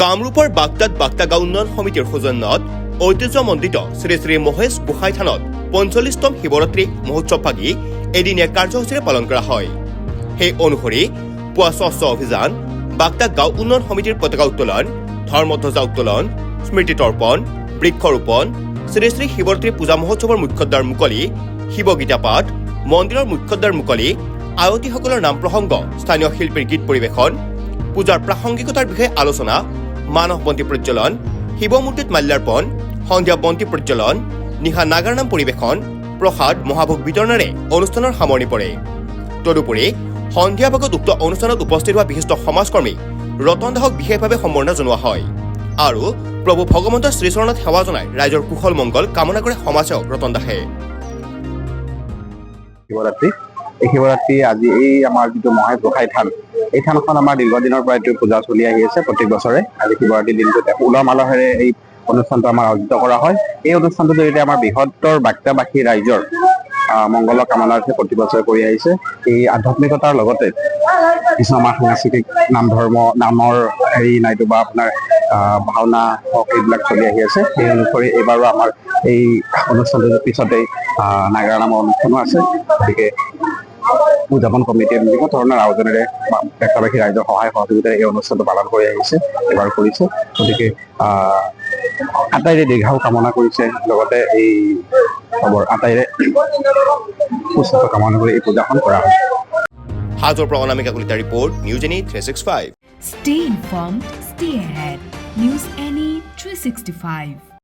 কামৰূপৰ বাগদাত বাগদা গাঁও উন্নয়ন সমিতিৰ সৌজন্যত ঐতিহ্যমণ্ডিত শ্ৰী শ্ৰী মহেশ গোসাঁই থানত ৪৫তম শিৱৰাত্ৰি মহোৎসৱ ভাগি এদিনীয়া কাৰ্যসূচীৰে পালন কৰা হয়। সেই অনুসৰি পুৱা স্বচ্ছ অভিযান, বাগদা গাঁও উন্নয়ন সমিতিৰ পতাকা উত্তোলন, ধৰ্মধ্বজা উত্তোলন, স্মৃতি তৰ্পণ, বৃক্ষৰোপণ, শ্ৰী শ্ৰী শিৱৰাত্ৰি পূজা মহোৎসৱৰ মুখ্যদ্বাৰ মুকলি, শিৱগীতা পাঠ, মন্দিৰৰ মুখ্যদ্বাৰ মুকলি, আয়তীসকলৰ নাম প্ৰসংগ, স্থানীয় শিল্পীৰ গীত পৰিৱেশন, পূজাৰ প্ৰাসংগিকতাৰ বিষয়ে আলোচনা, মানস বন্তি প্ৰজ্বলন, শিৱ মূৰ্তিত মাল্যাৰ্পণ, সন্ধিয়া বন্তি প্ৰজ্বলন, নিশা নাগাৰ নাম পৰিৱেশন, প্ৰসাদ মহাভোগ বিতৰণেৰে অনুষ্ঠানৰ সামৰণি পৰে। তদুপৰি সন্ধিয়া ভাগত উক্ত অনুষ্ঠানত উপস্থিত হোৱা বিশিষ্ট সমাজকৰ্মী ৰতন দাসক বিশেষভাৱে সম্বৰ্ধনা জনোৱা হয় আৰু প্ৰভু ভগৱন্তৰ শ্ৰীচৰণত সেৱা জনাই ৰাইজৰ কুশল মংগল কামনা কৰে সমাজসেৱক ৰতন দাসে। শিৱৰাত্ৰি আজি এই আমাৰ যিটো মহেশ গোসাঁই থান, এই থানখন আমাৰ দীৰ্ঘদিনৰ পৰা এইটো পূজা চলি আহি আছে প্ৰত্যেক বছৰে। আজি শিৱৰাত্ৰিৰ দিনটোত উলহ মালহেৰে এই অনুষ্ঠানটো আমাৰ আয়োজিত কৰা হয়। এই অনুষ্ঠানটোৰ জৰিয়তে আমাৰ বৃহত্তৰ বাগদাবাসী ৰাইজৰ মংগলৰ কামনাৰ্থে প্ৰতি বছৰে কৰি আহিছে। এই আধ্যাত্মিকতাৰ লগতে কিছু আমাৰ সাংস্কৃতিক নামৰ নাইটোবা আপোনাৰ ভাওনা হওক এইবিলাক চলি আহি আছে। সেই অনুসৰি এইবাৰো আমাৰ এই অনুষ্ঠানটোৰ পিছতেই নাগাৰা নামৰ অনুষ্ঠানো আছে। গতিকে উদযাপন কমিটিয়ে বিভিন্ন ধৰণৰ আয়োজনেৰে বাগদাবাসী ৰাইজৰ সহায় সহযোগিতাৰে এই অনুষ্ঠানটো পালন কৰি আহিছে, এবাৰ কৰিছে। গতিকে আটাইৰে দীৰ্ঘায়ু কামনা কৰিছে, লগতে এই খবৰ আটাইৰে সুস্বাস্থ্য কামনা কৰি এই পূজাখন কৰা হয়। হাজোৰ পৰা Anamika Kalita report, news any 365। Stay informed, stay ahead. News Any 365.